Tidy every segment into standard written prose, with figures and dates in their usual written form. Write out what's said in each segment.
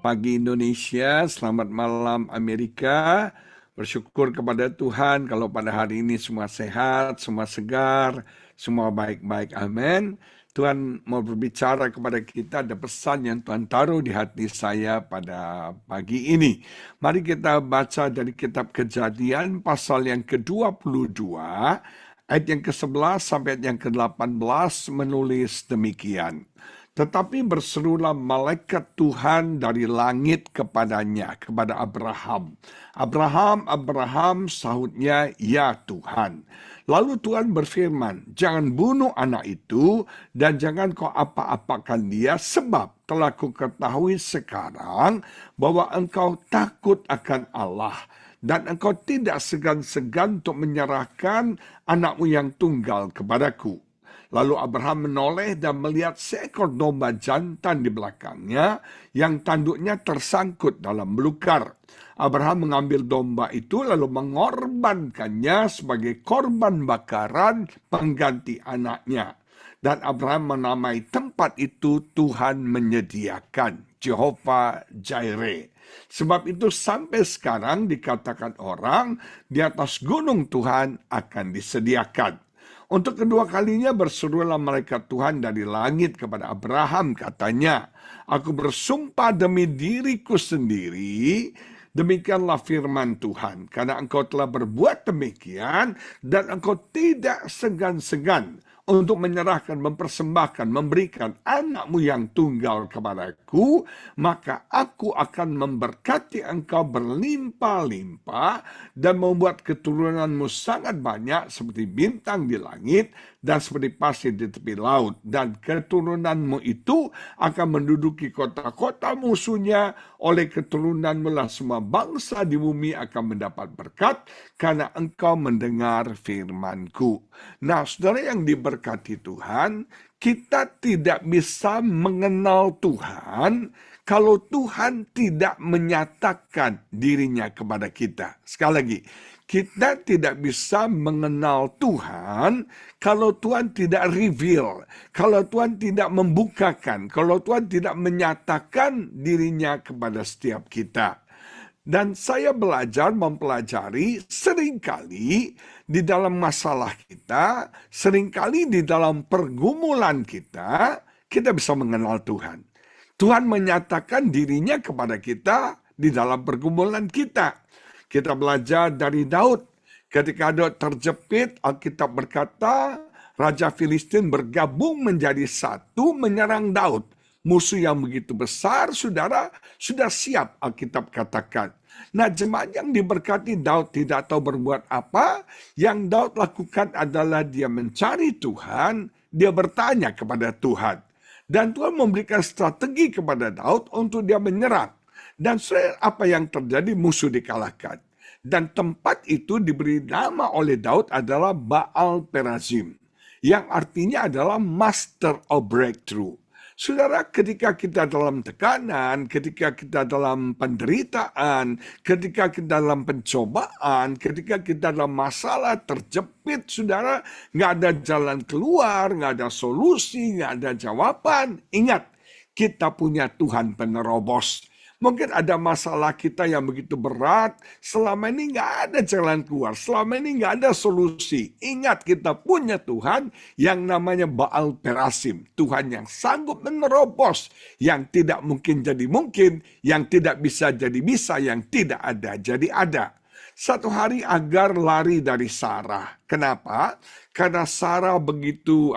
pagi Indonesia, selamat malam Amerika. Bersyukur kepada Tuhan kalau pada hari ini semua sehat, semua segar, semua baik-baik. Amin. Tuhan mau berbicara kepada kita, ada pesan yang Tuhan taruh di hati saya pada pagi ini. Mari kita baca dari kitab Kejadian pasal yang ke-22, ayat yang ke-11 sampai ayat yang ke-18 menulis demikian. Tetapi berserulah malaikat Tuhan dari langit kepadanya, kepada Abraham. Abraham, Abraham, sahutnya, ya Tuhan. Lalu Tuhan berfirman, jangan bunuh anak itu dan jangan kau apa-apakan dia, sebab telah kuketahui sekarang bahwa engkau takut akan Allah. Dan engkau tidak segan-segan untuk menyerahkan anakmu yang tunggal kepadaku. Lalu Abraham menoleh dan melihat seekor domba jantan di belakangnya yang tanduknya tersangkut dalam belukar. Abraham mengambil domba itu lalu mengorbankannya sebagai korban bakaran pengganti anaknya. Dan Abraham menamai tempat itu Tuhan menyediakan, Jehovah Jireh. Sebab itu sampai sekarang dikatakan orang di atas gunung Tuhan akan disediakan. Untuk kedua kalinya berserulah malaikat Tuhan dari langit kepada Abraham, katanya, aku bersumpah demi diriku sendiri, demikianlah firman Tuhan, karena engkau telah berbuat demikian, dan engkau tidak segan-segan untuk menyerahkan, mempersembahkan, memberikan anakmu yang tunggal kepadaku, maka aku akan memberkati engkau berlimpah-limpah dan membuat keturunanmu sangat banyak seperti bintang di langit dan seperti pasir di tepi laut. Dan keturunanmu itu akan menduduki kota-kota musuhnya, oleh keturunanmu lah semua bangsa di bumi akan mendapat berkat karena engkau mendengar firmanku. Nah, saudara yang diberkati Tuhan, kita tidak bisa mengenal Tuhan kalau Tuhan tidak menyatakan dirinya kepada kita. Sekali lagi, kita tidak bisa mengenal Tuhan kalau Tuhan tidak reveal, kalau Tuhan tidak membukakan, kalau Tuhan tidak menyatakan dirinya kepada setiap kita. Dan saya belajar mempelajari seringkali di dalam masalah kita, seringkali di dalam pergumulan kita bisa mengenal Tuhan. Tuhan menyatakan dirinya kepada kita di dalam pergumulan kita. Kita belajar dari Daud. Ketika Daud terjepit, Alkitab berkata, Raja Filistin bergabung menjadi satu menyerang Daud. Musuh yang begitu besar, saudara, sudah siap Alkitab katakan. Nah, jemaat yang diberkati, Daud tidak tahu berbuat apa. Yang Daud lakukan adalah dia mencari Tuhan, dia bertanya kepada Tuhan. Dan Tuhan memberikan strategi kepada Daud untuk dia menyerang. Dan apa yang terjadi? Musuh dikalahkan. Dan tempat itu diberi nama oleh Daud adalah Baal Perazim, yang artinya adalah Master of Breakthrough. Saudara, ketika kita dalam tekanan, ketika kita dalam penderitaan, ketika kita dalam pencobaan, ketika kita dalam masalah terjepit, saudara, nggak ada jalan keluar, nggak ada solusi, nggak ada jawaban. Ingat, kita punya Tuhan penerobos. Mungkin ada masalah kita yang begitu berat, selama ini nggak ada jalan keluar, selama ini nggak ada solusi. Ingat, kita punya Tuhan yang namanya Baal Perasim, Tuhan yang sanggup menerobos, yang tidak mungkin jadi mungkin, yang tidak bisa jadi bisa, yang tidak ada jadi ada. Satu hari Agar lari dari Sarah. Kenapa? Karena Sarah begitu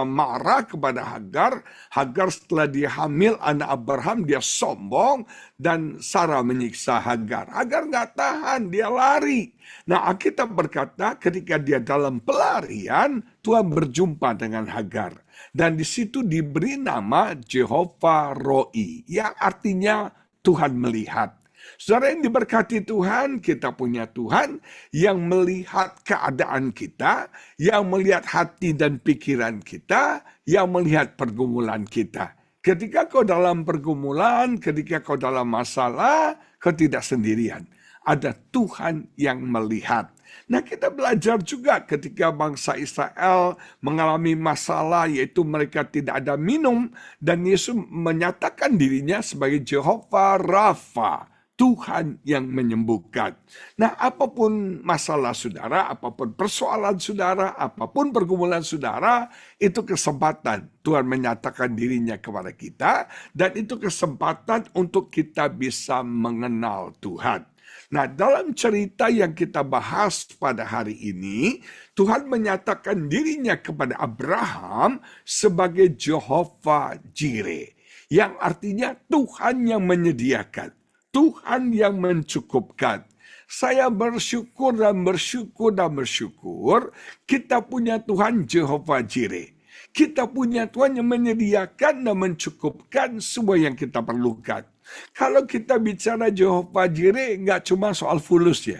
marah kepada Hagar. Hagar setelah dia hamil anak Abraham, dia sombong dan Sarah menyiksa Hagar. Hagar nggak tahan, dia lari. Nah, Alkitab berkata ketika dia dalam pelarian, Tuhan berjumpa dengan Hagar. Dan di situ diberi nama Jehovah Roi, yang artinya Tuhan melihat. Saudara yang diberkati Tuhan, kita punya Tuhan yang melihat keadaan kita, yang melihat hati dan pikiran kita, yang melihat pergumulan kita. Ketika kau dalam pergumulan, ketika kau dalam masalah, kau tidak sendirian. Ada Tuhan yang melihat. Nah, kita belajar juga ketika bangsa Israel mengalami masalah, yaitu mereka tidak ada minum, dan Yesus menyatakan dirinya sebagai Jehovah Rafa, Tuhan yang menyembuhkan. Nah, apapun masalah saudara, apapun persoalan saudara, apapun pergumulan saudara, itu kesempatan Tuhan menyatakan dirinya kepada kita, dan itu kesempatan untuk kita bisa mengenal Tuhan. Nah, dalam cerita yang kita bahas pada hari ini, Tuhan menyatakan dirinya kepada Abraham sebagai Jehovah Jireh, yang artinya Tuhan yang menyediakan, Tuhan yang mencukupkan. Saya bersyukur dan bersyukur dan bersyukur kita punya Tuhan Jehovah Jireh. Kita punya Tuhan yang menyediakan dan mencukupkan semua yang kita perlukan. Kalau kita bicara Jehovah Jireh, nggak cuma soal fulus ya.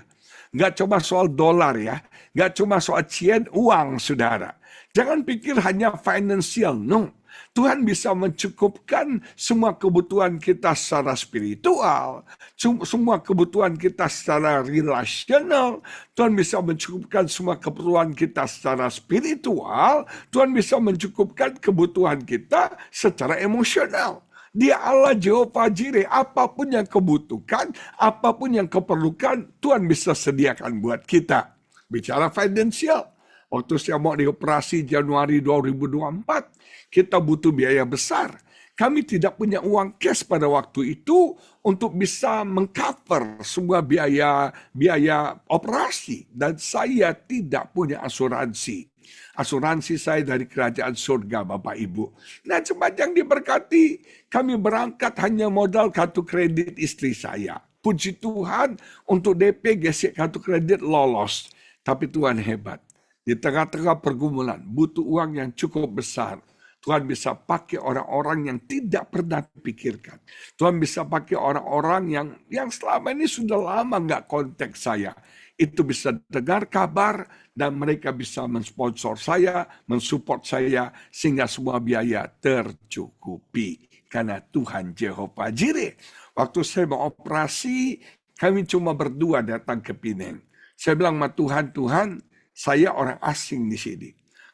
Nggak cuma soal dolar ya. Nggak cuma soal uang, saudara. Jangan pikir hanya financial, no. Tuhan bisa mencukupkan semua kebutuhan kita secara spiritual, semua kebutuhan kita secara relasional. Tuhan bisa mencukupkan semua keperluan kita secara spiritual. Tuhan bisa mencukupkan kebutuhan kita secara emosional. Dia Allah Jehovah Jireh, apapun yang kebutuhkan, apapun yang keperlukan, Tuhan bisa sediakan buat kita. Bicara finansial, waktu saya mau dioperasi Januari 2024, kita butuh biaya besar. Kami tidak punya uang cash pada waktu itu untuk bisa mengcover semua biaya operasi. Dan saya tidak punya asuransi. Asuransi saya dari kerajaan surga, Bapak Ibu. Nah, sepanjang diberkati, kami berangkat hanya modal kartu kredit istri saya. Puji Tuhan, untuk DP gesek kartu kredit lolos. Tapi Tuhan hebat. Di tengah-tengah pergumulan, butuh uang yang cukup besar. Tuhan bisa pakai orang-orang yang tidak pernah dipikirkan. Tuhan bisa pakai orang-orang yang selama ini sudah lama nggak kontak saya. Itu bisa dengar kabar dan mereka bisa mensponsor saya, mensupport saya, sehingga semua biaya tercukupi. Karena Tuhan Jehovah Jireh. Waktu saya mau operasi, kami cuma berdua datang ke Pineng. Saya bilang sama Tuhan, saya orang asing di sini.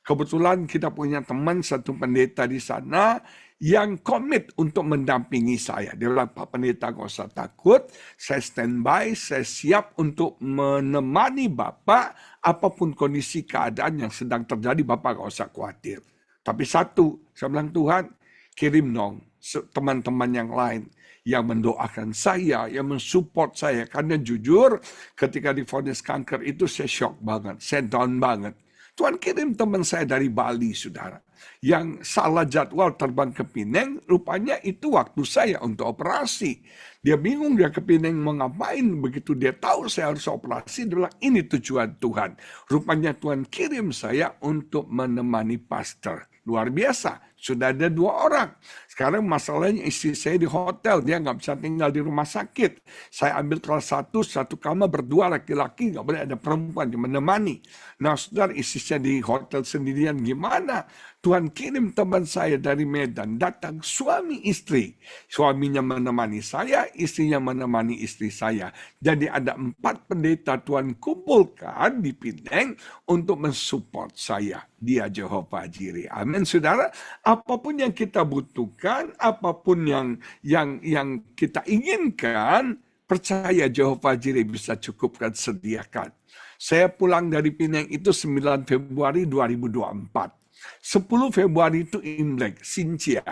Kebetulan kita punya teman satu pendeta di sana yang komit untuk mendampingi saya. Dia bilang, Pak Pendeta gak usah takut, saya standby, saya siap untuk menemani Bapak apapun kondisi keadaan yang sedang terjadi, Bapak gak usah khawatir. Tapi satu, saya bilang Tuhan, kirim dong teman-teman yang lain yang mendoakan saya, yang mensupport saya. Karena jujur, ketika divonis kanker itu saya shock banget, saya down banget. Tuhan kirim teman saya dari Bali, saudara. Yang salah jadwal terbang ke Pineng, rupanya itu waktu saya untuk operasi. Dia bingung dia ke Pineng mau ngapain. Begitu dia tahu saya harus operasi, dia bilang ini tujuan Tuhan. Rupanya Tuhan kirim saya untuk menemani pastor. Luar biasa, sudah ada 2 orang. Sekarang masalahnya istri saya di hotel, dia nggak bisa tinggal di rumah sakit. Saya ambil kelas satu kamar berdua laki-laki, nggak boleh ada perempuan yang menemani. Nah, saudara, istri saya di hotel sendirian gimana? Tuhan kirim teman saya dari Medan, datang suami istri. Suaminya menemani saya, istrinya menemani istri saya. Jadi ada 4 pendeta Tuhan kumpulkan di Pineng untuk mensupport saya. Dia Jehovah Jireh. Amin, saudara. Apapun yang kita butuhkan, apapun yang kita inginkan, percaya Jehovah Jireh bisa cukupkan, sediakan. Saya pulang dari Pineng itu 9 Februari 2024. 10 Februari itu Imlek, Sincia.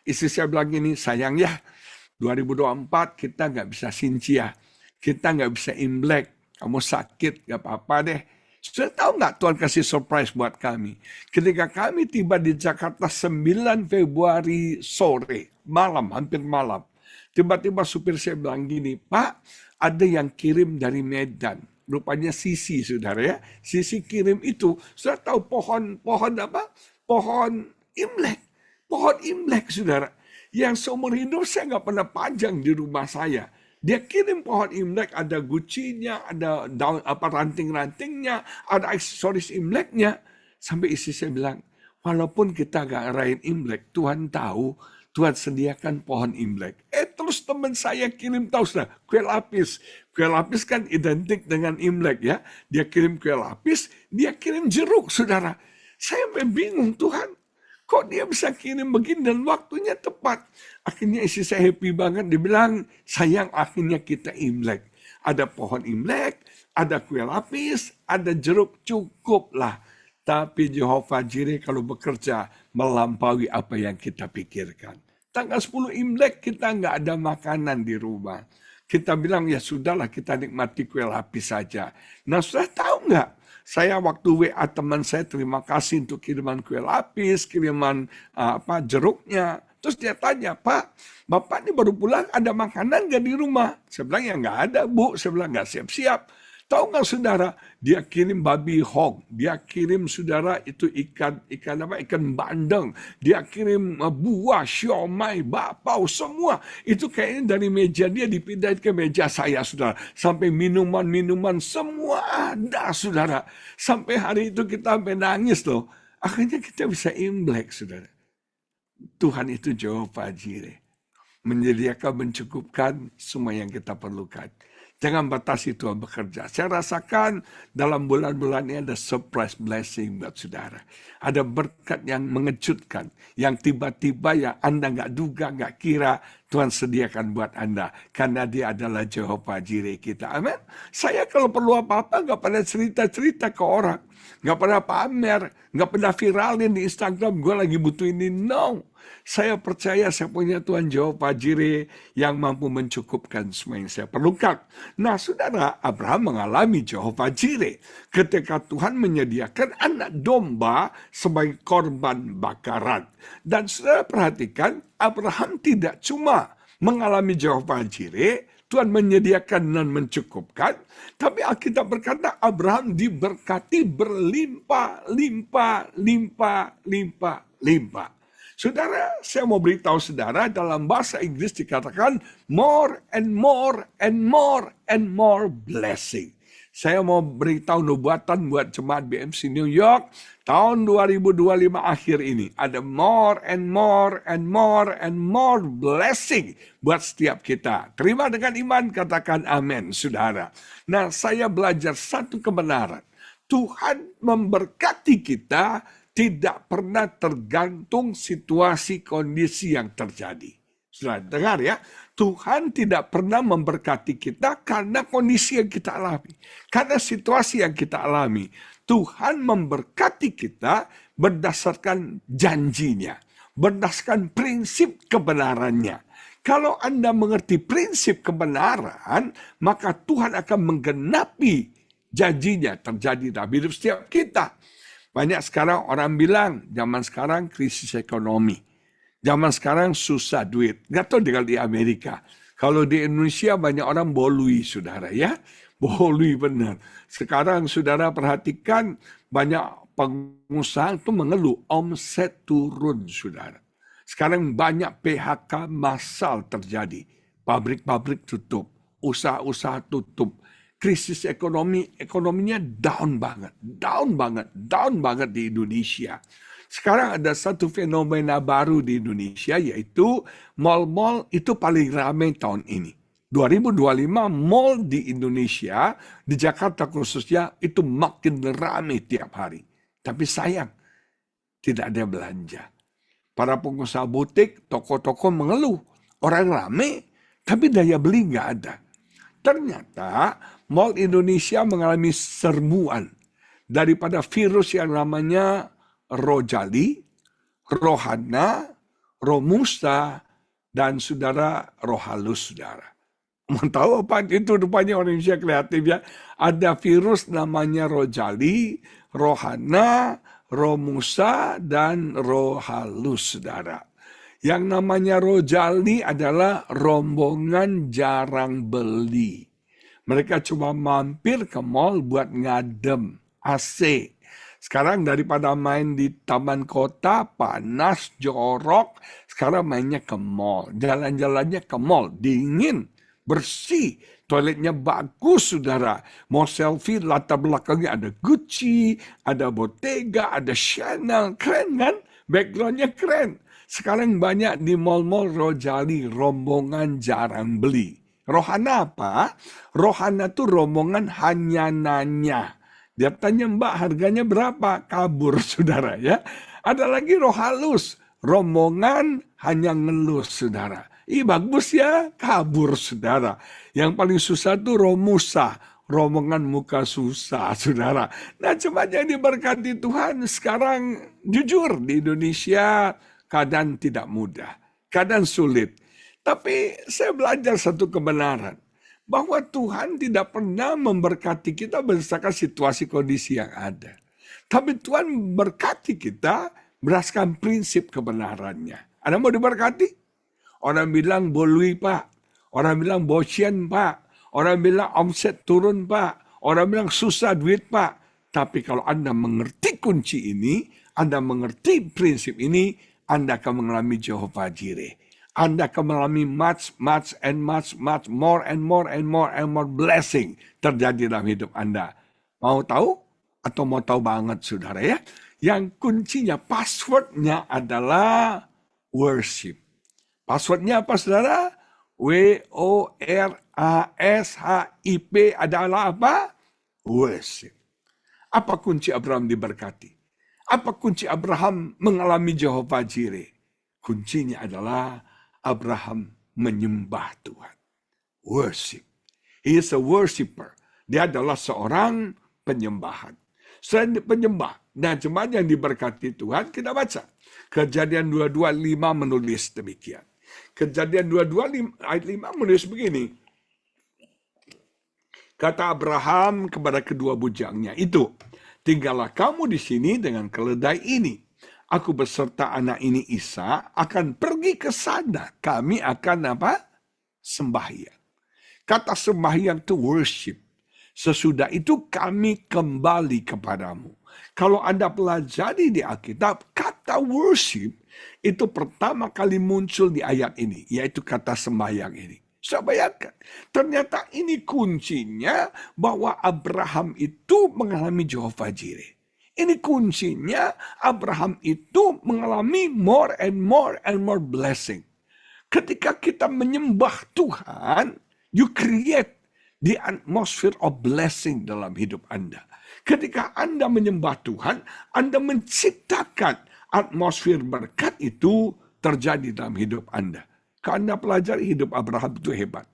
Istri saya bilang gini, sayang ya, 2024 kita nggak bisa Sincia, kita nggak bisa Imlek, kamu sakit, nggak apa-apa deh. Sudah tahu nggak Tuhan kasih surprise buat kami? Ketika kami tiba di Jakarta 9 Februari sore, malam, hampir malam. Tiba-tiba supir saya bilang gini, Pak, ada yang kirim dari Medan. Rupanya Sisi, saudara ya. Sisi kirim itu, sudah tahu pohon apa? Pohon Imlek. Pohon Imlek, saudara. Yang seumur hidup saya nggak pernah panjang di rumah saya. Dia kirim pohon Imlek, ada gucinya, ada daun ranting-rantingnya, ada aksesoris Imleknya. Sampai istri saya bilang, walaupun kita nggak ngerayain Imlek, Tuhan tahu, Tuhan sediakan pohon Imlek. terus teman saya kirim tahu sudah, kue lapis. Kue lapis kan identik dengan Imlek ya. Dia kirim kue lapis, dia kirim jeruk, saudara. Saya bingung, Tuhan. Kok dia bisa kirim begini dan waktunya tepat. Akhirnya istri saya happy banget. Dia bilang, sayang akhirnya kita Imlek. Ada pohon Imlek, ada kue lapis, ada jeruk, cukuplah. Tapi Jehovah Jireh kalau bekerja melampaui apa yang kita pikirkan. Tanggal 10 Imlek kita nggak ada makanan di rumah. Kita bilang ya sudahlah kita nikmati kue lapis saja. Nah sudah tahu nggak? Saya waktu WA teman saya terima kasih untuk kiriman kue lapis, kiriman jeruknya. Terus dia tanya, Pak, Bapak ini baru pulang ada makanan nggak di rumah? Saya bilang ya nggak ada Bu, saya bilang nggak siap-siap. Tahu nggak saudara, dia kirim babi hog, dia kirim saudara itu ikan bandeng, dia kirim buah, siomay, bakpao, semua. Itu kayaknya dari meja dia dipindahin ke meja saya saudara. Sampai minuman-minuman semua ada saudara. Sampai hari itu kita sampai nangis loh. Akhirnya kita bisa Imlek saudara. Tuhan itu Jehovah Jireh. Menyediakan, mencukupkan semua yang kita perlukan. Jangan batasi Tuhan bekerja. Saya rasakan dalam bulan-bulan ini ada surprise blessing buat saudara. Ada berkat yang mengejutkan. Yang tiba-tiba yang Anda nggak duga, nggak kira Tuhan sediakan buat Anda. Karena dia adalah Jehovah Jireh kita. Amin. Saya kalau perlu apa-apa nggak pernah cerita-cerita ke orang. Nggak pernah pamer. Nggak pernah viralin di Instagram. Gue lagi butuh ini. No. Saya percaya saya punya Tuhan Jehovah Jireh yang mampu mencukupkan semua yang saya perlukan. Nah saudara, Abraham mengalami Jehovah Jireh ketika Tuhan menyediakan anak domba sebagai korban bakaran. Dan saudara perhatikan, Abraham tidak cuma mengalami Jehovah Jireh, Tuhan menyediakan dan mencukupkan, tapi Alkitab berkata Abraham diberkati berlimpah, limpah, limpah, limpah, limpah. Saudara, saya mau beritahu saudara dalam bahasa Inggris dikatakan more and more and more and more blessing. Saya mau beritahu nubuatan buat jemaat BMC New York tahun 2025 akhir ini. Ada more and more and more and more blessing buat setiap kita. Terima dengan iman, katakan amin, saudara. Nah, saya belajar satu kebenaran. Tuhan memberkati kita tidak pernah tergantung situasi kondisi yang terjadi. Sudah dengar ya, Tuhan tidak pernah memberkati kita karena kondisi yang kita alami. Karena situasi yang kita alami. Tuhan memberkati kita berdasarkan janjinya. Berdasarkan prinsip kebenarannya. Kalau Anda mengerti prinsip kebenaran, maka Tuhan akan menggenapi janjinya terjadi dalam hidup setiap kita. Banyak sekarang orang bilang, zaman sekarang krisis ekonomi. Zaman sekarang susah duit. Nggak tahu di Amerika. Kalau di Indonesia banyak orang bolui, saudara ya. Bolui benar. Sekarang saudara perhatikan banyak pengusaha itu mengeluh. Omset turun, saudara. Sekarang banyak PHK massal terjadi. Pabrik-pabrik tutup. Usaha-usaha tutup. Krisis ekonominya down banget di Indonesia. Sekarang ada satu fenomena baru di Indonesia, yaitu mal-mal itu paling ramai tahun ini. 2025 mal di Indonesia, di Jakarta khususnya, itu makin ramai tiap hari. Tapi sayang, tidak ada belanja. Para pengusaha butik, toko-toko mengeluh. Orang ramai, tapi daya beli nggak ada. Ternyata mal Indonesia mengalami serbuan daripada virus yang namanya Rojali, Rohana, Romusa, dan saudara Rohalus, saudara. Mau tahu apa itu rupanya orang Indonesia kreatif ya? Ada virus namanya Rojali, Rohana, Romusa, dan Rohalus, saudara. Yang namanya Rojali adalah rombongan jarang beli. Mereka cuma mampir ke mall buat ngadem AC. Sekarang daripada main di taman kota, panas, jorok, sekarang mainnya ke mall. Jalan-jalannya ke mall, dingin, bersih. Toiletnya bagus, saudara. Mau selfie, latar belakangnya ada Gucci, ada Bottega, ada Chanel. Keren kan? Backgroundnya keren. Sekarang banyak di mall-mall Rojali, rombongan jarang beli. Rohana apa? Rohana tuh rombongan hanya nanya. Dia tanya, Mbak harganya berapa? Kabur saudara ya. Ada lagi roh halus, rombongan hanya ngelus saudara. Ih bagus ya, kabur saudara. Yang paling susah tuh roh Musa, rombongan muka susah saudara. Nah cuma yang diberkati Tuhan sekarang jujur di Indonesia keadaan tidak mudah, keadaan sulit. Tapi saya belajar satu kebenaran, bahwa Tuhan tidak pernah memberkati kita berdasarkan situasi kondisi yang ada. Tapi Tuhan berkati kita berdasarkan prinsip kebenarannya. Anda mau diberkati? Orang bilang bolui Pak, orang bilang bosien Pak, orang bilang omset turun Pak, orang bilang susah duit Pak. Tapi kalau Anda mengerti kunci ini, Anda mengerti prinsip ini, Anda akan mengalami Jehovah Jireh. Anda akan mengalami much more and more blessing terjadi dalam hidup Anda. Mau tahu? Atau mau tahu banget saudara ya? Yang kuncinya, passwordnya adalah worship. Passwordnya apa saudara? WORASHIP adalah apa? Worship. Apa kunci Abraham diberkati? Apa kunci Abraham mengalami Jehovah Jireh? Kuncinya adalah Abraham menyembah Tuhan. Worship. He is a worshiper. Dia adalah seorang penyembahan. Selain penyembah, nah jemaat yang diberkati Tuhan, kita baca. Kejadian 22:5 menulis demikian. Kejadian 22 ayat 5 menulis begini. Kata Abraham kepada kedua bujangnya itu, tinggallah kamu di sini dengan keledai ini. Aku beserta anak ini Isa akan pergi ke sana. Kami akan apa? Sembahyang. Kata sembahyang itu worship. Sesudah itu kami kembali kepadamu. Kalau Anda pelajari di Alkitab, kata worship itu pertama kali muncul di ayat ini, yaitu kata sembahyang ini. Saya bayangkan, ternyata ini kuncinya bahwa Abraham itu mengalami Jehovah Jireh. Ini kuncinya Abraham itu mengalami more and more blessing. Ketika kita menyembah Tuhan, you create the atmosphere of blessing dalam hidup Anda. Ketika Anda menyembah Tuhan, Anda menciptakan atmosfer berkat itu terjadi dalam hidup Anda. Karena pelajari hidup Abraham itu hebat.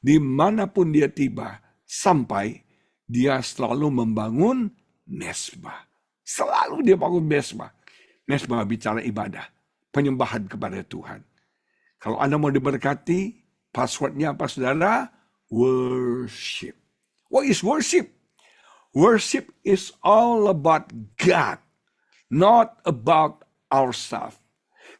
Dimanapun dia tiba, sampai dia selalu membangun mesbah. Selalu dia bangun mesbah. Mesbah bicara ibadah, penyembahan kepada Tuhan. Kalau Anda mau diberkati, passwordnya apa saudara? Worship. What is worship? Worship is all about God, not about ourselves.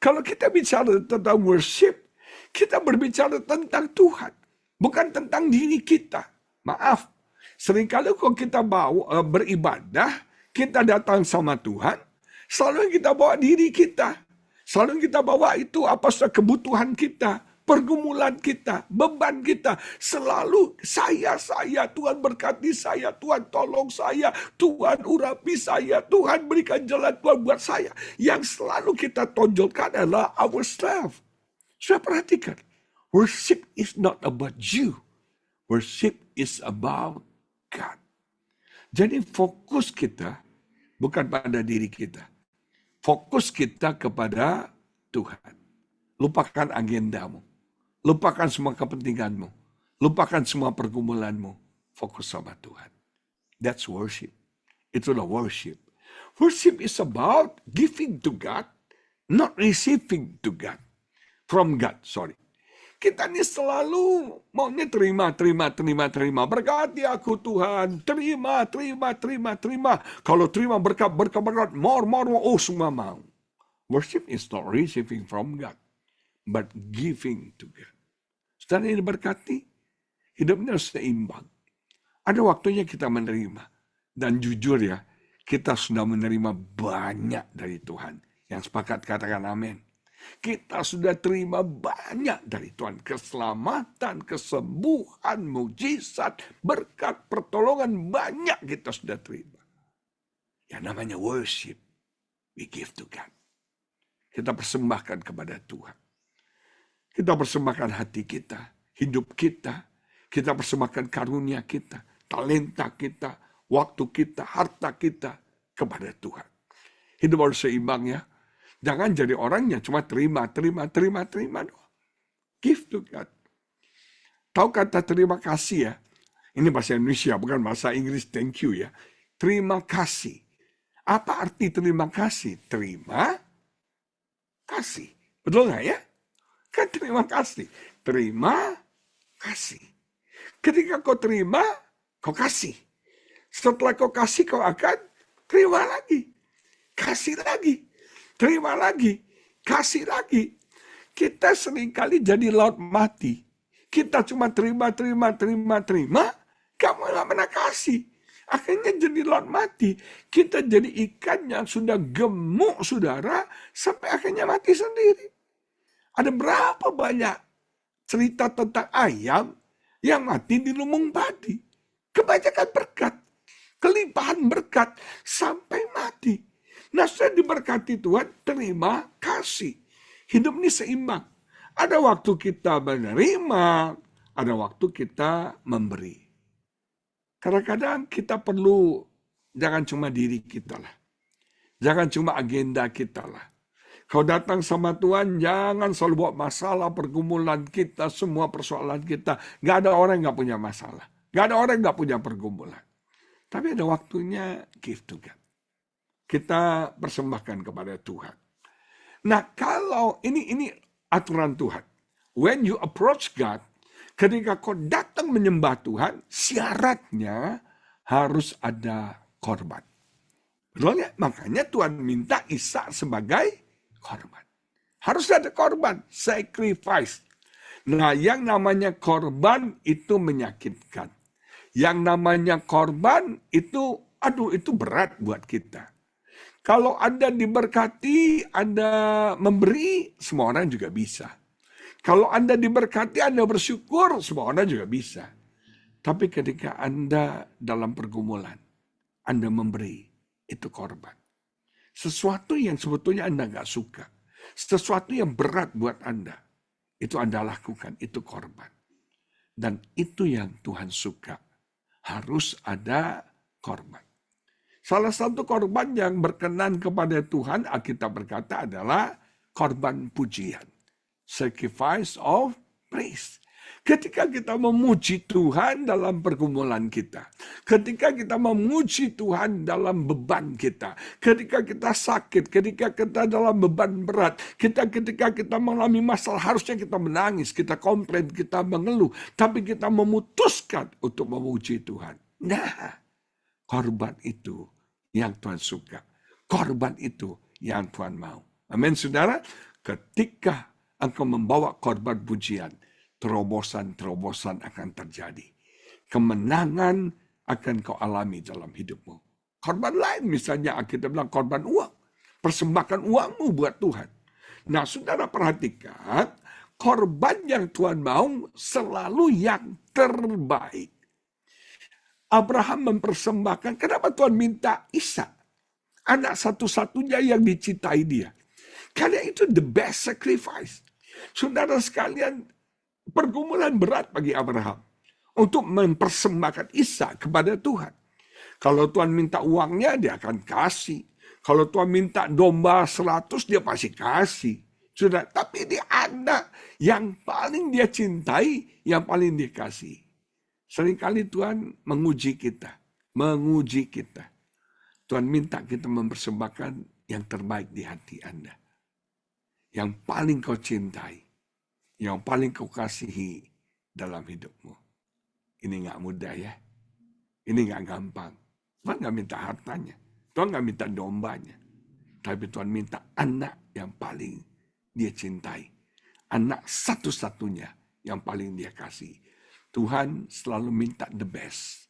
Kalau kita bicara tentang worship, kita berbicara tentang Tuhan, bukan tentang diri kita. Maaf, seringkali kalau kita beribadah, kita datang sama Tuhan, selalu kita bawa diri kita. Selalu kita bawa itu apa saja kebutuhan kita, pergumulan kita, beban kita. Selalu saya, Tuhan berkati saya, Tuhan tolong saya, Tuhan urapi saya, Tuhan berikan jalan Tuhan buat saya. Yang selalu kita tonjolkan adalah ourselves. Saya perhatikan, worship is not about you. Worship is about God. Jadi fokus kita bukan pada diri kita. Fokus kita kepada Tuhan. Lupakan agendamu. Lupakan semua kepentinganmu. Lupakan semua pergumulanmu. Fokus sama Tuhan. That's worship. Itulah worship. Worship is about giving to God, not receiving to God. From God, sorry. Kita ini selalu maunya terima. Berkati aku Tuhan. Terima. Kalau terima berkat, more, oh semua mau. Worship is not receiving from God, but giving to God. Setelah ini berkati, hidupnya harus seimbang. Ada waktunya kita menerima. Dan jujur ya, kita sudah menerima banyak dari Tuhan. Yang sepakat katakan amin. Kita sudah terima banyak dari Tuhan. Keselamatan, kesembuhan, mujizat, berkat, pertolongan banyak kita sudah terima. Yang namanya worship, we give to God. kita persembahkan kepada Tuhan. Kita persembahkan hati kita, hidup kita. Kita persembahkan karunia kita, talenta kita, waktu kita, harta kita kepada Tuhan. Hidup harus seimbang ya. Jangan jadi orangnya cuma terima doang. Give to God. Tahu kata terima kasih ya? Ini bahasa Indonesia, bukan bahasa Inggris, thank you ya. Terima kasih. Apa arti terima kasih? Terima kasih. Betul nggak ya? Kan terima kasih. Terima kasih. Ketika kau terima, kau kasih. Setelah kau kasih, kau akan terima lagi. Kasih lagi. Terima lagi. Kasih lagi. Kita seringkali jadi laut mati. Kita cuma terima. Kamu nggak pernah kasih. Akhirnya jadi laut mati. Kita jadi ikan yang sudah gemuk, saudara, sampai akhirnya mati sendiri. Ada berapa banyak cerita tentang ayam yang mati di lumbung padi. Kebanyakan berkat. Kelimpahan berkat sampai mati. Nah, saya diberkati Tuhan, terima kasih. Hidup ini seimbang. Ada waktu kita menerima, ada waktu kita memberi. Kadang-kadang kita perlu, jangan cuma diri kita lah. Jangan cuma agenda kita lah. Kau datang sama Tuhan, jangan selalu bawa masalah, pergumulan kita, semua persoalan kita. Gak ada orang yang gak punya masalah. Gak ada orang yang gak punya pergumulan. Tapi ada waktunya give to God. Kita persembahkan kepada Tuhan. Nah, kalau ini aturan Tuhan. When you approach God, ketika kau datang menyembah Tuhan, syaratnya harus ada korban. Betul ya? Makanya Tuhan minta Ishak sebagai korban. Harus ada korban, sacrifice. Nah, yang namanya korban itu menyakitkan. Yang namanya korban itu, itu berat buat kita. Kalau Anda diberkati, Anda memberi, semua orang juga bisa. Kalau Anda diberkati, Anda bersyukur, semua orang juga bisa. Tapi ketika Anda dalam pergumulan, Anda memberi, itu korban. Sesuatu yang sebetulnya Anda nggak suka. Sesuatu yang berat buat Anda. Itu Anda lakukan, itu korban. Dan itu yang Tuhan suka. Harus ada korban. Salah satu korban yang berkenan kepada Tuhan, Alkitab berkata adalah korban pujian. Sacrifice of praise. Ketika kita memuji Tuhan dalam pergumulan kita. Ketika kita memuji Tuhan dalam beban kita. Ketika kita sakit. Ketika kita dalam beban berat. Ketika kita mengalami masalah. Harusnya kita menangis. Kita komplain. Kita mengeluh. Tapi kita memutuskan untuk memuji Tuhan. Nah, korban itu yang Tuhan suka. Korban itu yang Tuhan mau. Amin, saudara. Ketika engkau membawa korban pujian, terobosan-terobosan akan terjadi. Kemenangan akan kau alami dalam hidupmu. Korban lain misalnya kita bilang korban uang. Persembahkan uangmu buat Tuhan. Nah, saudara perhatikan, korban yang Tuhan mau selalu yang terbaik. Abraham mempersembahkan, kenapa Tuhan minta Ishak? Anak satu-satunya yang dicintai dia. Karena itu the best sacrifice. Saudara sekalian, pergumulan berat bagi Abraham untuk mempersembahkan Ishak kepada Tuhan. Kalau Tuhan minta uangnya, dia akan kasih. Kalau Tuhan minta domba 100, dia pasti kasih. Sudah, tapi dia anak yang paling dia cintai, yang paling dia kasih. Seringkali Tuhan menguji kita. Tuhan minta kita mempersembahkan yang terbaik di hati Anda. Yang paling kau cintai. Yang paling kau kasihi dalam hidupmu. Ini gak mudah ya. Ini gak gampang. Tuhan gak minta hartanya. Tuhan gak minta dombanya. Tapi Tuhan minta anak yang paling dia cintai. Anak satu-satunya yang paling dia kasih. Tuhan selalu minta the best.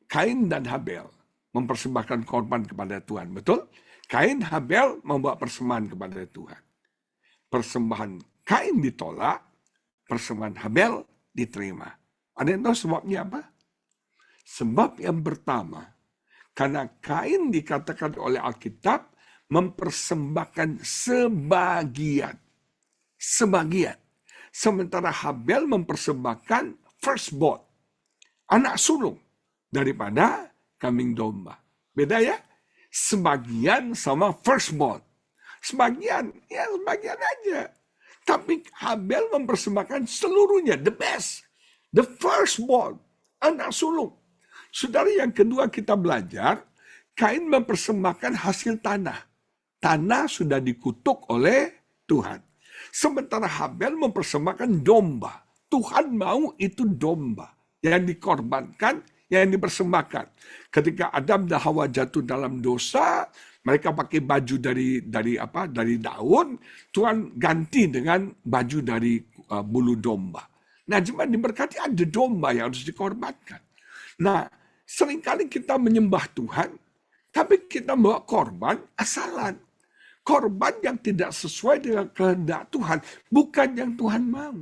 Kain dan Habel mempersembahkan korban kepada Tuhan. Betul? Kain Habel membawa persembahan kepada Tuhan. Persembahan Kain ditolak, persembahan Habel diterima. Ada yang tahu sebabnya apa? Sebab yang pertama, Karena Kain dikatakan oleh Alkitab mempersembahkan sebagian. Sebagian. Sementara Habel mempersembahkan firstborn. Anak sulung daripada kambing domba. Beda ya? Sebagian sama firstborn. Sebagian, ya sebagian aja. Tapi Habel mempersembahkan seluruhnya, the best. The firstborn, anak sulung. Saudara, yang kedua kita belajar, Kain mempersembahkan hasil tanah. Tanah sudah dikutuk oleh Tuhan. Sementara Habel mempersembahkan domba. Tuhan mau itu domba yang dikorbankan, yang dipersembahkan. Ketika Adam dan Hawa jatuh dalam dosa, mereka pakai baju dari daun, Tuhan ganti dengan baju dari bulu domba. Nah, cuma diberkati ada domba yang harus dikorbankan. Nah, seringkali kita menyembah Tuhan, tapi kita bawa korban asalan. Korban yang tidak sesuai dengan kehendak Tuhan, bukan yang Tuhan mau.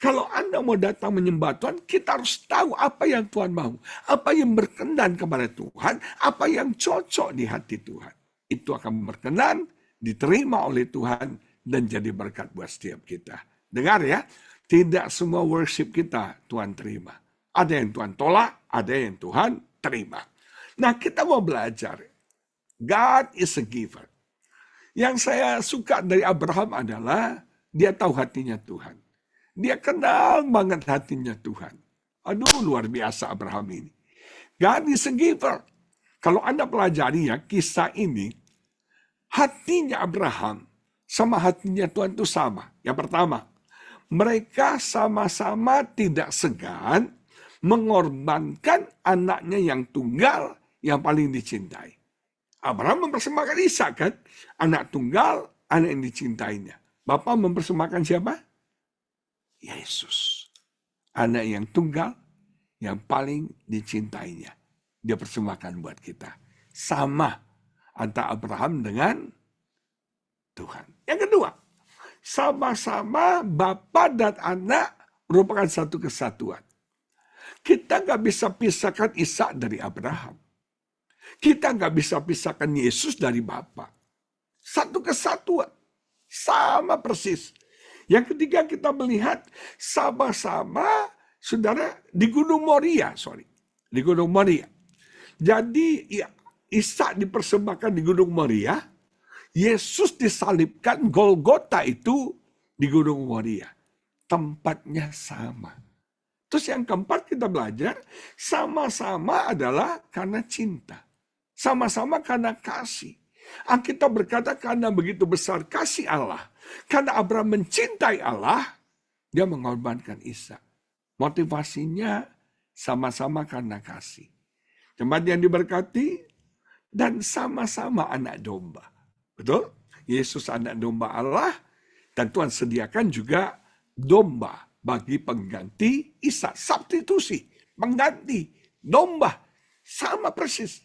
Kalau Anda mau datang menyembah Tuhan, kita harus tahu apa yang Tuhan mau. Apa yang berkenan kepada Tuhan, apa yang cocok di hati Tuhan. Itu akan berkenan, diterima oleh Tuhan, dan jadi berkat buat setiap kita. Dengar ya, tidak semua worship kita Tuhan terima. Ada yang Tuhan tolak, ada yang Tuhan terima. Nah, kita mau belajar. God is a giver. Yang saya suka dari Abraham adalah dia tahu hatinya Tuhan. Dia kenal banget hatinya Tuhan. Aduh, luar biasa Abraham ini. God is a giver. Kalau Anda pelajari ya kisah ini, hatinya Abraham sama hatinya Tuhan itu sama. Yang pertama, mereka sama-sama tidak segan mengorbankan anaknya yang tunggal yang paling dicintai. Abraham mempersembahkan Ishak kan, anak tunggal, anak yang dicintainya. Bapak mempersembahkan siapa? Yesus. Anak yang tunggal, yang paling dicintainya. Dia persembahkan buat kita. Sama antara Abraham dengan Tuhan. Yang kedua, sama-sama Bapa dan anak merupakan satu kesatuan. Kita nggak bisa pisahkan Ishak dari Abraham. Kita nggak bisa pisahkan Yesus dari Bapa. Satu kesatuan. Sama persis. Yang ketiga kita melihat sama-sama saudara di Gunung Moria. Di Gunung Moria. Jadi ya, Ishak dipersembahkan di Gunung Moria. Yesus disalibkan, Golgota itu di Gunung Moria. Tempatnya sama. Terus yang keempat kita belajar, sama-sama adalah karena cinta. Sama-sama karena kasih. Alkitab berkata karena begitu besar kasih Allah. Karena Abraham mencintai Allah, dia mengorbankan Ishak. Motivasinya sama-sama karena kasih. Jemaat yang diberkati, dan sama-sama anak domba. Betul? Yesus anak domba Allah, dan Tuhan sediakan juga domba bagi pengganti Ishak. Substitusi, pengganti, domba. Sama persis.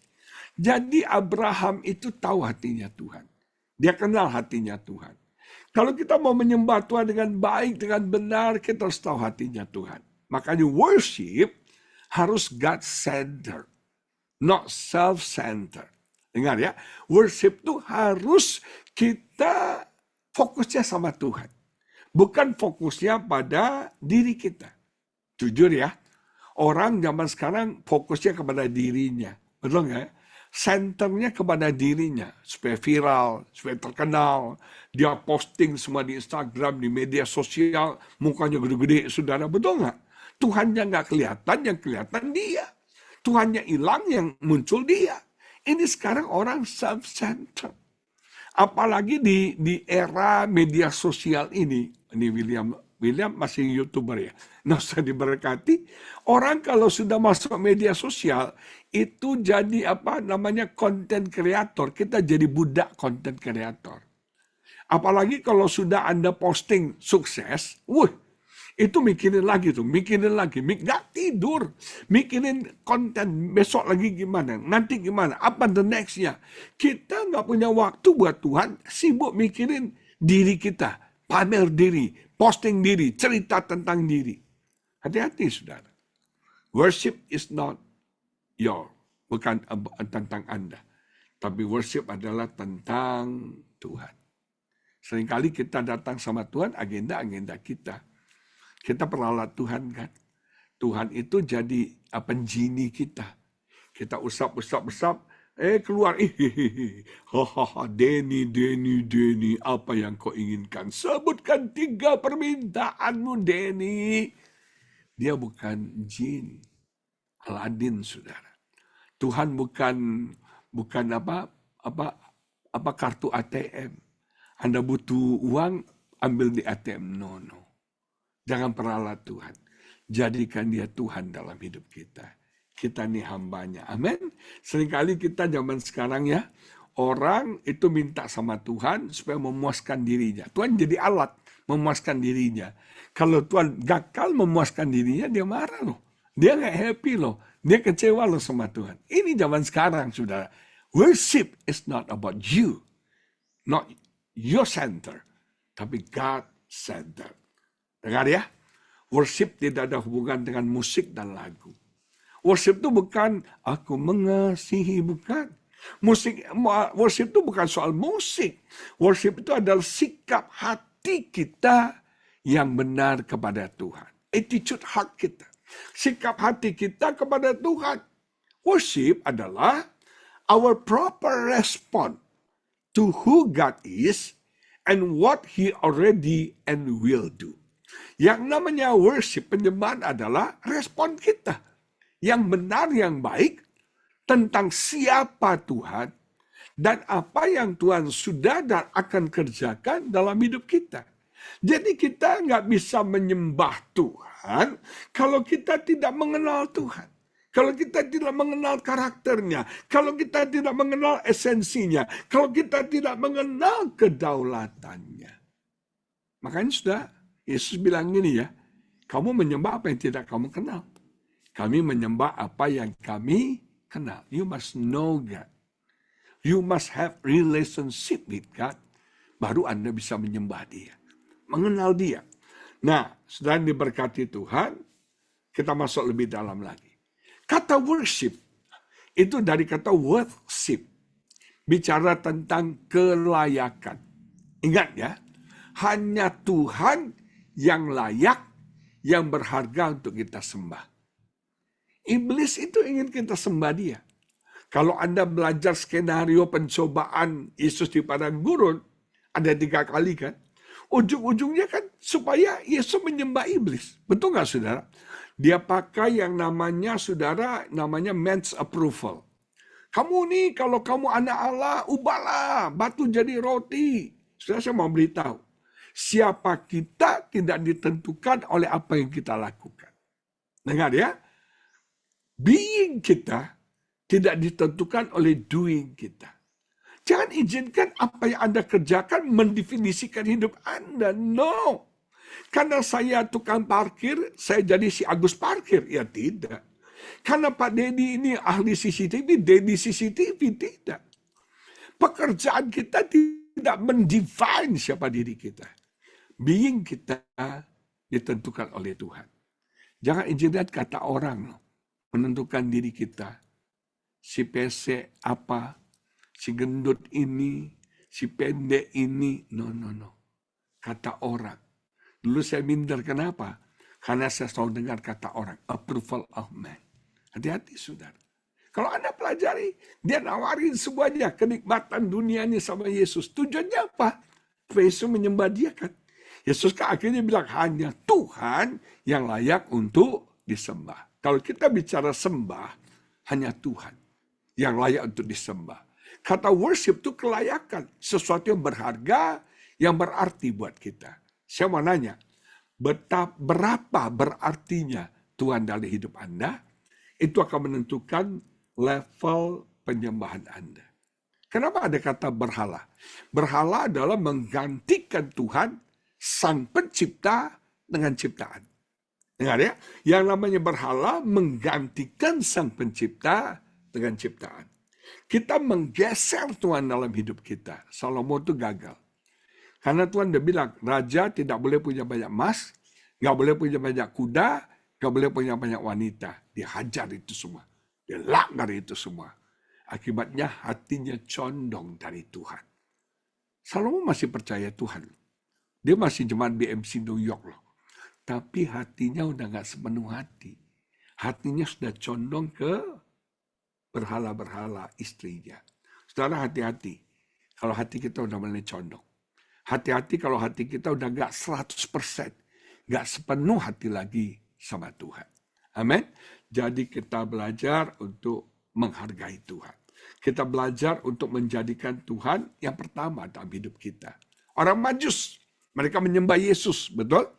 Jadi Abraham itu tahu hatinya Tuhan. Dia kenal hatinya Tuhan. Kalau kita mau menyembah Tuhan dengan baik, dengan benar, kita harus tahu hatinya Tuhan. Makanya worship harus God-centered, not self-centered. Dengar ya, worship itu harus kita fokusnya sama Tuhan. Bukan fokusnya pada diri kita. Jujur ya, orang zaman sekarang fokusnya kepada dirinya. Betul nggak ya? Senternya kepada dirinya. Supaya viral, supaya terkenal. Dia posting semua di Instagram, di media sosial. Mukanya gede-gede, saudara. Betul nggak? Tuhannya nggak kelihatan, yang kelihatan dia. Tuhannya hilang, yang muncul dia. Ini sekarang orang self-centered. Apalagi di era media sosial ini. Ini William masih YouTuber ya. Nah, usah diberkati. Orang kalau sudah masuk media sosial, itu jadi konten kreator. Kita jadi budak konten kreator. Apalagi kalau sudah Anda posting sukses, itu mikirin lagi. Nggak tidur. Mikirin konten besok lagi gimana, nanti gimana, apa the next-nya. Kita nggak punya waktu buat Tuhan, sibuk mikirin diri kita. Pamer diri, posting diri, cerita tentang diri. Hati-hati saudara. Worship is not your bukan tentang Anda. Tapi worship adalah tentang Tuhan. Seringkali kita datang sama Tuhan, agenda-agenda kita. Kita peralat Tuhan kan. Tuhan itu jadi penjini kita. Kita usap, keluar. Hahaha, Denny, apa yang kau inginkan? Sebutkan 3 permintaanmu, Denny. Dia bukan jin, Aladin, saudara. Tuhan bukan kartu ATM. Anda butuh uang, ambil di ATM. No. Jangan peralat Tuhan. Jadikan dia Tuhan dalam hidup kita. Kita nih hambanya. Amin. Seringkali kita zaman sekarang ya, orang itu minta sama Tuhan supaya memuaskan dirinya. Tuhan jadi alat memuaskan dirinya. Kalau Tuhan gagal memuaskan dirinya, dia marah loh. Dia nggak happy loh. Dia kecewa loh sama Tuhan. Ini zaman sekarang, saudara. Worship is not about you. Not your center. Tapi God center. Dengar ya. Worship tidak ada hubungan dengan musik dan lagu. Worship itu bukan aku mengasihi, bukan. Worship itu bukan soal musik. Worship itu adalah sikap hati kita yang benar kepada Tuhan. Attitude heart kita. Sikap hati kita kepada Tuhan. Worship adalah our proper response to who God is and what He already and will do. Yang namanya worship, penyembahan adalah respon kita yang benar, yang baik tentang siapa Tuhan dan apa yang Tuhan sudah dan akan kerjakan dalam hidup kita. Jadi kita nggak bisa menyembah Tuhan kalau kita tidak mengenal Tuhan. Kalau kita tidak mengenal karakternya, kalau kita tidak mengenal esensinya, kalau kita tidak mengenal kedaulatannya. Makanya sudah, Yesus bilang gini ya, kamu menyembah apa yang tidak kamu kenal. Kami menyembah apa yang kami kenal. You must know God. You must have relationship with God. Baru Anda bisa menyembah dia. Mengenal dia. Nah, selain diberkati Tuhan, kita masuk lebih dalam lagi. Kata worship, itu dari kata worship. Bicara tentang kelayakan. Ingat ya, hanya Tuhan yang layak, yang berharga untuk kita sembah. Iblis itu ingin kita sembah dia. Kalau Anda belajar skenario pencobaan Yesus di padang gurun, ada 3 kali kan. Ujung-ujungnya kan supaya Yesus menyembah iblis. Betul nggak saudara? Dia pakai yang namanya man's approval. Kamu nih kalau kamu anak Allah, ubahlah batu jadi roti. Saudara, saya mau beritahu. Siapa kita tidak ditentukan oleh apa yang kita lakukan. Dengar ya. Being kita tidak ditentukan oleh doing kita. Jangan izinkan apa yang Anda kerjakan mendefinisikan hidup Anda. No. Karena saya tukang parkir, saya jadi si Agus parkir. Ya tidak. Karena Pak Dedi ini ahli CCTV, Dedi CCTV. Tidak. Pekerjaan kita tidak mendefine siapa diri kita. Being kita ditentukan oleh Tuhan. Jangan izinkan kata orang menentukan diri kita. Si PC apa, si gendut ini, si pendek ini. No. Kata orang. Dulu saya minder, kenapa? Karena saya selalu dengar kata orang. Approval of man. Hati-hati saudara. Kalau Anda pelajari, dia nawarin semuanya. Kenikmatan dunianya sama Yesus. Tujuannya apa? Yesus menyembah dia kan. Yesus kan akhirnya bilang hanya Tuhan yang layak untuk disembah. Kalau kita bicara sembah, hanya Tuhan yang layak untuk disembah. Kata worship itu kelayakan. Sesuatu yang berharga, yang berarti buat kita. Saya mau nanya, berapa berartinya Tuhan dalam hidup Anda? Itu akan menentukan level penyembahan Anda. Kenapa ada kata berhala? Berhala adalah menggantikan Tuhan, Sang Pencipta, dengan ciptaan. Dengar ya, yang namanya berhala menggantikan Sang Pencipta dengan ciptaan. Kita menggeser Tuhan dalam hidup kita. Salomo itu gagal. Karena Tuhan udah bilang, raja tidak boleh punya banyak emas, gak boleh punya banyak kuda, gak boleh punya banyak wanita. Dia hajar itu semua. Dia langgar itu semua. Akibatnya hatinya condong dari Tuhan. Salomo masih percaya Tuhan. Dia masih jemaat BMC New York loh. Tapi hatinya udah gak sepenuh hati. Hatinya sudah condong ke berhala-berhala istrinya. Saudara, hati-hati. Kalau hati kita udah mulai condong. Hati-hati kalau hati kita udah gak 100%. Gak sepenuh hati lagi sama Tuhan. Amin. Jadi kita belajar untuk menghargai Tuhan. Kita belajar untuk menjadikan Tuhan yang pertama dalam hidup kita. Orang Majus, mereka menyembah Yesus, betul?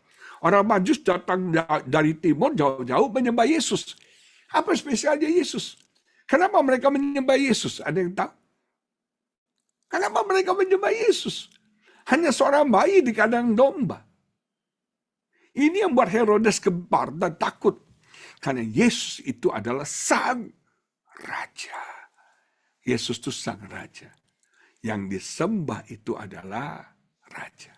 Orang Majus datang dari timur jauh-jauh menyembah Yesus. Apa spesialnya Yesus? Kenapa mereka menyembah Yesus? Ada yang tahu? Kenapa mereka menyembah Yesus? Hanya seorang bayi di kandang domba. Ini yang buat Herodes gempar dan takut. Karena Yesus itu adalah sang raja. Yesus itu sang raja. Yang disembah itu adalah raja.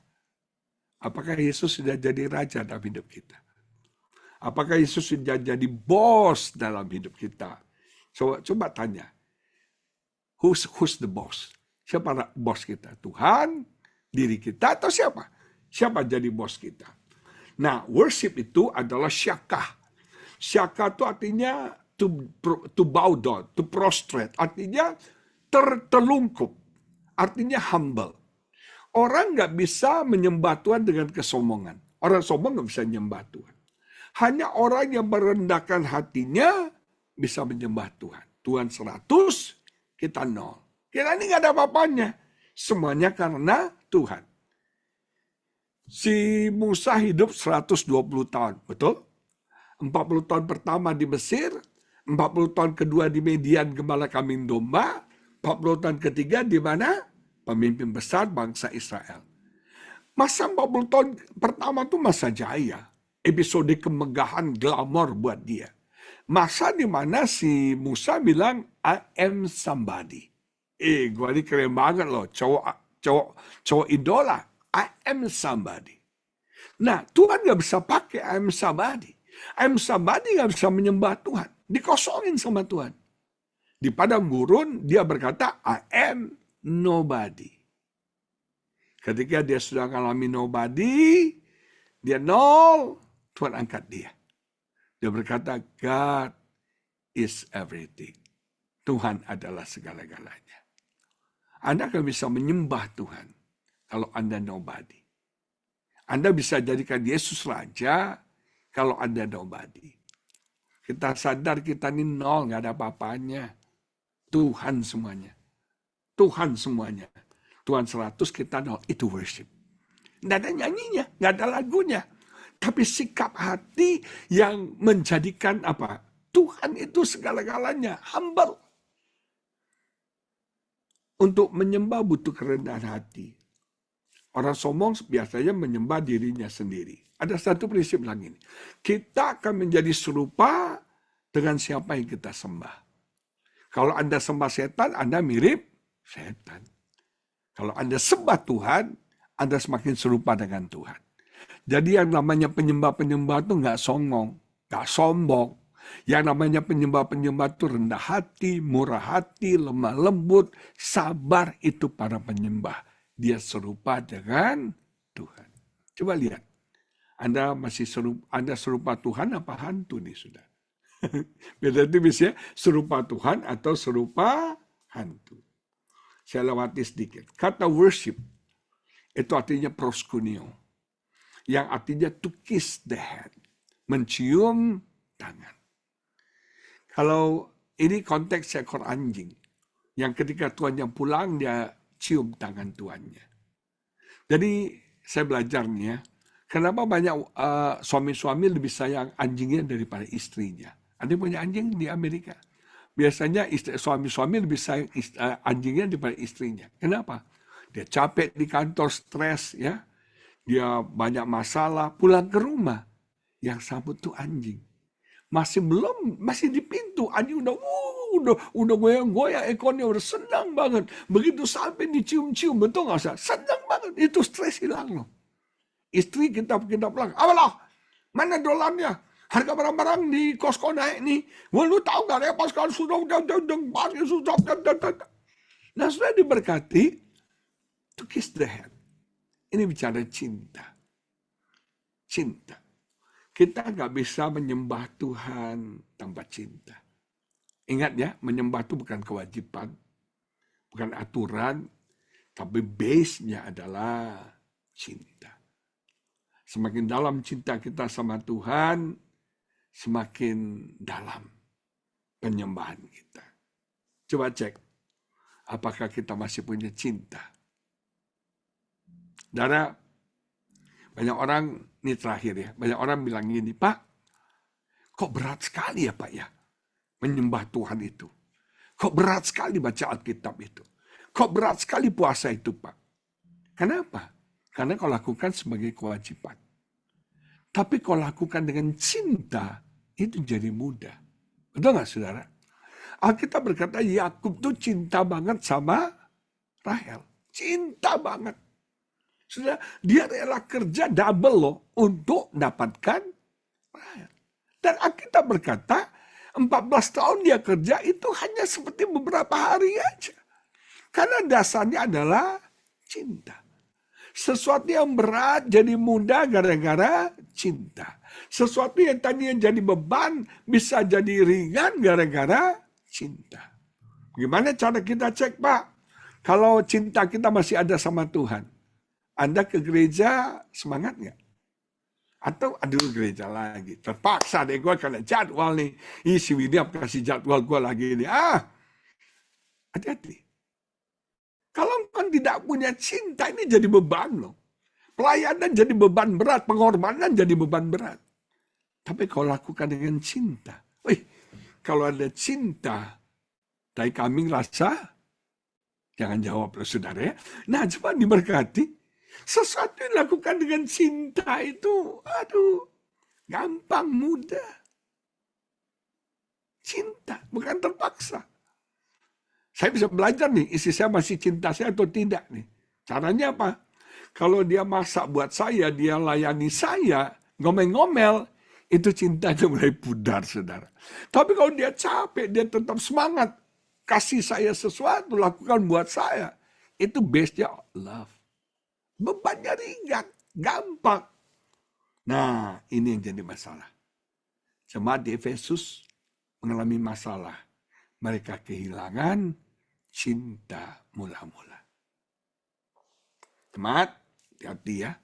Apakah Yesus sudah jadi raja dalam hidup kita? Apakah Yesus sudah jadi bos dalam hidup kita? Coba tanya. Who's the boss? Siapa bos kita? Tuhan, diri kita, atau siapa? Siapa jadi bos kita? Nah, worship itu adalah syakah. Syakah itu artinya to bow down, to prostrate. Artinya tertelungkup. Artinya humble. Orang nggak bisa menyembah Tuhan dengan kesombongan. Orang sombong nggak bisa menyembah Tuhan. Hanya orang yang merendahkan hatinya bisa menyembah Tuhan. Tuhan 100, kita 0. Kita ini nggak ada apa-apanya. Semuanya karena Tuhan. Si Musa hidup 120 tahun, betul? 40 tahun pertama di Mesir, 40 tahun kedua di Median gembala kambing domba, 40 tahun ketiga di mana? Pemimpin besar bangsa Israel. Masa 40 tahun pertama itu masa jaya. Episode kemegahan glamor buat dia. Masa di mana si Musa bilang, I am somebody. Gua ini keren banget loh. Cowok idola. I am somebody. Nah, Tuhan gak bisa pakai I am somebody. I am somebody gak bisa menyembah Tuhan. Dikosongin sama Tuhan. Di padang gurun, dia berkata, I am nobody. Ketika dia sudah mengalami nobody, dia 0, Tuhan angkat dia. Dia berkata, God is everything. Tuhan adalah segala-galanya. Anda akan bisa menyembah Tuhan kalau Anda nobody. Anda bisa jadikan Yesus raja kalau Anda nobody. Kita sadar kita ini 0, nggak ada apa-apanya. Tuhan semuanya. Tuhan semuanya. Tuhan 100, kita 0. Itu worship. Nggak ada nyanyinya, nggak ada lagunya. Tapi sikap hati yang menjadikan apa? Tuhan itu segala-galanya. Humble. Untuk menyembah butuh kerendahan hati. Orang sombong biasanya menyembah dirinya sendiri. Ada satu prinsip lagi. Kita akan menjadi serupa dengan siapa yang kita sembah. Kalau Anda sembah setan, Anda mirip setan. Kalau Anda sembah Tuhan, Anda semakin serupa dengan Tuhan. Jadi yang namanya penyembah-penyembah itu nggak songong, nggak sombong. Yang namanya penyembah-penyembah itu rendah hati, murah hati, lemah lembut, sabar, itu para penyembah. Dia serupa dengan Tuhan. Coba lihat. Anda masih serupa Tuhan apa hantu nih sudah? Beda tipis ya, serupa Tuhan atau serupa hantu. Saya lewati sedikit. Kata worship itu artinya proskuneo, yang artinya to kiss the hand, mencium tangan. Kalau ini konteks seekor anjing, yang ketika tuannya pulang dia cium tangan tuannya. Jadi saya belajar nih ya, kenapa banyak suami-suami lebih sayang anjingnya daripada istrinya. Ada yang punya anjing di Amerika. Biasanya suami-suami lebih sayang anjingnya daripada istrinya. Kenapa? Dia capek di kantor, stres ya. Dia banyak masalah, pulang ke rumah. Yang sambut tuh anjing. Masih di pintu. Anjing udah goyang-goyang, ekornya udah senang banget. Begitu sampai dicium-cium, betul nggak usah? Senang banget, itu stres hilang loh. Istri kita pulang, apalah, mana dolarnya? Harga barang-barang di Costco naik nih. Wah, lu tahu gak ya pas kalau sudah nah, sudah diberkati to kiss the hand. Ini bicara cinta. Cinta. Kita nggak bisa menyembah Tuhan tanpa cinta. Ingat ya, menyembah itu bukan kewajiban, bukan aturan, tapi base-nya adalah cinta. Semakin dalam cinta kita sama Tuhan, semakin dalam penyembahan kita. Coba cek, apakah kita masih punya cinta? Saudara, banyak orang, ini terakhir ya, banyak orang bilang gini, Pak, kok berat sekali ya Pak ya, menyembah Tuhan itu. Kok berat sekali baca Alkitab itu. Kok berat sekali puasa itu Pak. Kenapa? Karena kau lakukan sebagai kewajiban. Tapi kau lakukan dengan cinta, itu jadi mudah. Betul nggak saudara? Alkitab berkata Yakub tuh cinta banget sama Rahel. Cinta banget. Sudah, dia rela kerja double loh untuk dapatkan Rahel. Dan Alkitab berkata 14 tahun dia kerja itu hanya seperti beberapa hari aja. Karena dasarnya adalah cinta. Sesuatu yang berat jadi mudah gara-gara cinta. Sesuatu yang tadinya jadi beban bisa jadi ringan gara-gara cinta. Gimana cara kita cek Pak? Kalau cinta kita masih ada sama Tuhan. Anda ke gereja semangat nggak? Atau aduh gereja lagi. Terpaksa deh gue karena jadwal nih. Si William kasih jadwal gue lagi ini. Hati-hati. Kalau kan tidak punya cinta ini jadi beban loh. Pelayanan jadi beban berat. Pengorbanan jadi beban berat. Tapi kalau lakukan dengan cinta. Kalau ada cinta. Tai kambing rasa. Jangan jawab loh saudara ya. Nah coba diberkati. Sesuatu yang dilakukan dengan cinta itu, gampang, mudah. Cinta, bukan terpaksa. Saya bisa belajar nih, istri saya masih cinta saya atau tidak nih. Caranya apa? Kalau dia masak buat saya, dia layani saya, ngomel-ngomel, itu cintanya mulai pudar, saudara. Tapi kalau dia capek, dia tetap semangat, kasih saya sesuatu, lakukan buat saya. Itu base-nya love. Bebannya ringan, gampang. Nah, ini yang jadi masalah. Jemaat di Efesus mengalami masalah. Mereka kehilangan cinta mula-mula. Jemaat, hati-hati ya.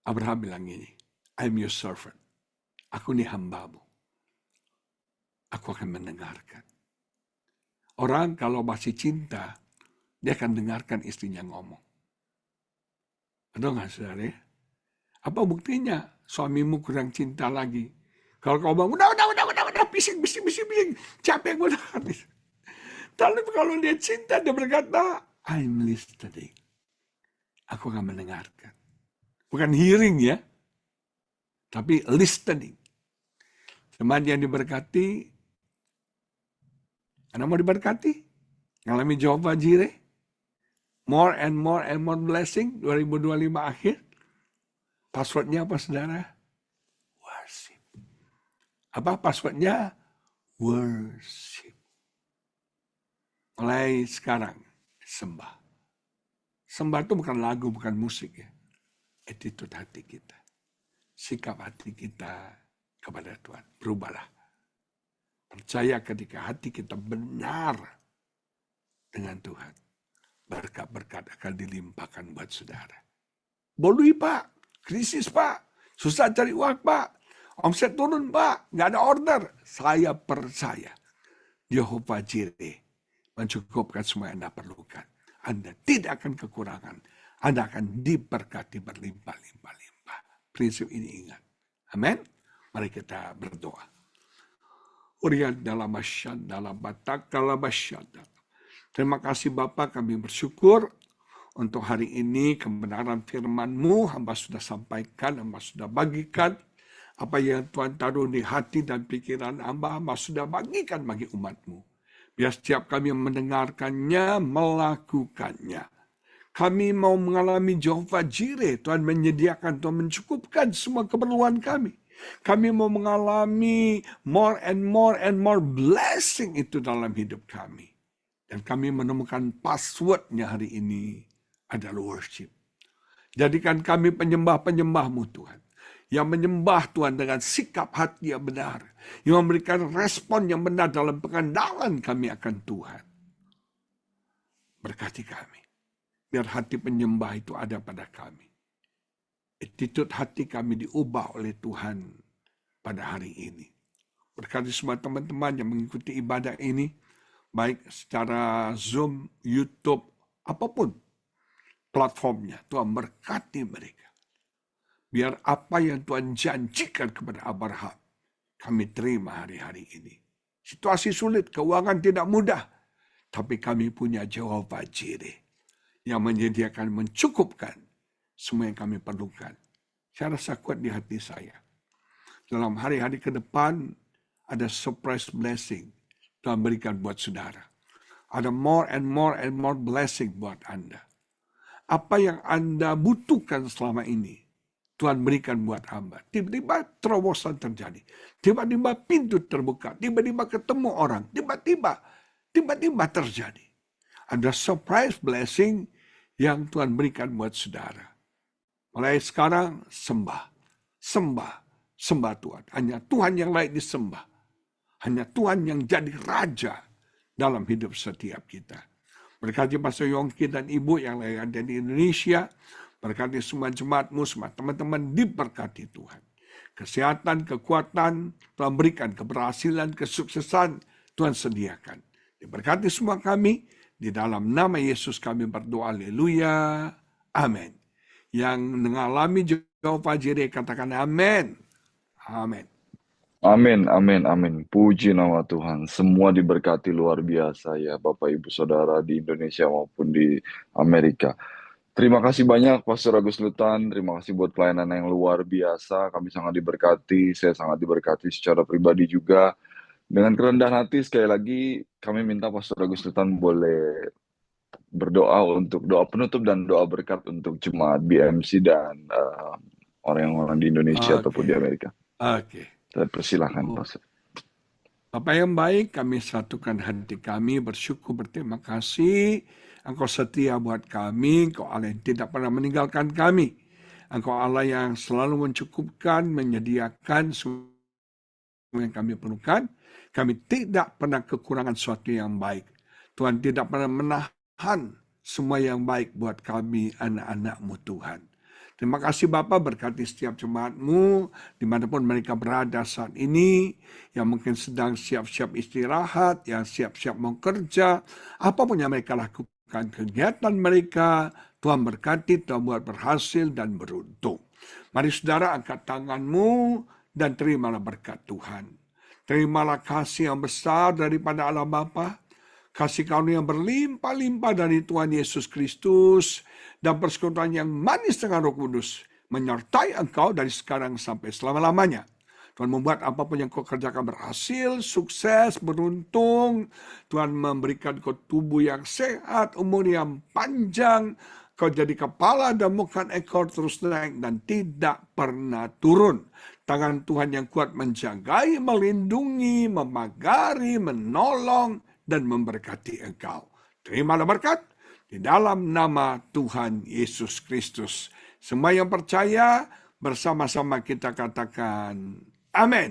Abraham bilang ini, I'm your servant. Aku ini hambamu. Aku akan mendengarkan. Orang kalau masih cinta, dia akan dengarkan istrinya ngomong. Betul nggak saudara? Apa buktinya? Suamimu kurang cinta lagi. Kalau kau bilang, udah, bising, capek gue udah habis. Tapi kalau dia cinta, dia berkata, I'm listening. Aku akan mendengarkan. Bukan hearing ya, tapi listening. Teman yang diberkati, Anda mau diberkati? Ngalami Jehovah Jireh? More and more blessing 2025 akhir. Passwordnya apa saudara? Worship. Apa passwordnya? Worship. Mulai sekarang sembah. Sembah itu bukan lagu, bukan musik ya. Attitude hati kita. Sikap hati kita kepada Tuhan. Berubahlah. Percaya ketika hati kita benar dengan Tuhan. Berkat-berkat akan dilimpahkan buat saudara. Boleh Pak, krisis Pak, susah cari uang Pak, omset turun Pak, nggak ada order. Saya percaya Jehovah Jireh mencukupkan semua yang Anda perlukan. Anda tidak akan kekurangan, Anda akan diberkati berlimpah-limpah. Prinsip ini ingat. Amin. Mari kita berdoa. Urian dalam masyad, dalam batak, dalam masyad. Terima kasih Bapa, kami bersyukur untuk hari ini kebenaran firman-Mu hamba sudah sampaikan, hamba sudah bagikan. Apa yang Tuhan taruh di hati dan pikiran hamba sudah bagikan bagi umat-Mu. Biar setiap kami yang mendengarkannya, melakukannya. Kami mau mengalami Jehovah Jireh. Tuhan menyediakan, Tuhan mencukupkan semua keperluan kami. Kami mau mengalami more and more blessing itu dalam hidup kami. Dan kami menemukan passwordnya hari ini adalah worship. Jadikan kami penyembah-penyembah-Mu Tuhan. Yang menyembah Tuhan dengan sikap hati yang benar. Yang memberikan respon yang benar dalam pengandalan kami akan Tuhan. Berkati kami. Biar hati penyembah itu ada pada kami. Attitude hati kami diubah oleh Tuhan pada hari ini. Berkati semua teman-teman yang mengikuti ibadah ini, baik secara Zoom, YouTube, apapun platformnya, Tuhan berkati mereka. Biar apa yang Tuhan janjikan kepada Abraham, kami terima hari-hari ini. Situasi sulit, keuangan tidak mudah, tapi kami punya Jehovah Jireh yang menyediakan, mencukupkan semua yang kami perlukan. Saya rasa kuat di hati saya. Dalam hari-hari ke depan, ada surprise blessing Tuhan berikan buat saudara. Ada more and more blessing buat Anda. Apa yang Anda butuhkan selama ini, Tuhan berikan buat hamba. Tiba-tiba terobosan terjadi. Tiba-tiba pintu terbuka. Tiba-tiba ketemu orang. Tiba-tiba terjadi. Ada surprise blessing yang Tuhan berikan buat saudara. Mulai sekarang sembah Tuhan. Hanya Tuhan yang layak disembah. Hanya Tuhan yang jadi raja dalam hidup setiap kita. Berkati Pastor Yongki dan Ibu yang ada di Indonesia. Berkati semua jemaatmu, semua teman-teman diberkati Tuhan. Kesehatan, kekuatan, Tuhan berikan. Keberhasilan, kesuksesan, Tuhan sediakan. Diberkati semua kami. Di dalam nama Yesus kami berdoa. Haleluya. Amin. Yang mengalami Jehovah Jireh katakan amin. Amin. Amin, amin, amin. Puji nama Tuhan. Semua diberkati luar biasa ya Bapak Ibu Saudara di Indonesia maupun di Amerika. Terima kasih banyak Pastor Agus Lutan. Terima kasih buat pelayanan yang luar biasa. Kami sangat diberkati. Saya sangat diberkati secara pribadi juga. Dengan kerendahan hati sekali lagi kami minta Pastor Agus Lutan boleh berdoa untuk doa penutup dan doa berkat untuk jemaat BMC dan orang-orang di Indonesia ataupun di Amerika. Saya persilahkan, Pastor. Bapak yang baik, kami satukan hati kami, bersyukur, berterima kasih. Engkau setia buat kami, Engkau Allah yang tidak pernah meninggalkan kami. Engkau Allah yang selalu mencukupkan, menyediakan semua yang kami perlukan. Kami tidak pernah kekurangan sesuatu yang baik. Tuhan tidak pernah menahan semua yang baik buat kami, anak-anak-Mu Tuhan. Terima kasih Bapa, berkati setiap jemaat-Mu, dimanapun mereka berada saat ini, yang mungkin sedang siap-siap istirahat, yang siap-siap mau kerja, apapun yang mereka lakukan, kegiatan mereka, Tuhan berkati, Tuhan buat berhasil dan beruntung. Mari saudara angkat tangan-Mu dan terimalah berkat Tuhan. Terimalah kasih yang besar daripada Allah Bapa, kasih karunia yang berlimpah-limpah dari Tuhan Yesus Kristus, dan persekutuan yang manis dengan Roh Kudus menyertai engkau dari sekarang sampai selama-lamanya. Tuhan membuat apapun yang kau kerjakan berhasil, sukses, beruntung. Tuhan memberikan kau tubuh yang sehat, umur yang panjang. Kau jadi kepala dan bukan ekor, terus naik dan tidak pernah turun. Tangan Tuhan yang kuat menjagai, melindungi, memagari, menolong, dan memberkati engkau. Terimalah berkat di dalam nama Tuhan Yesus Kristus. Semua yang percaya bersama-sama kita katakan amin.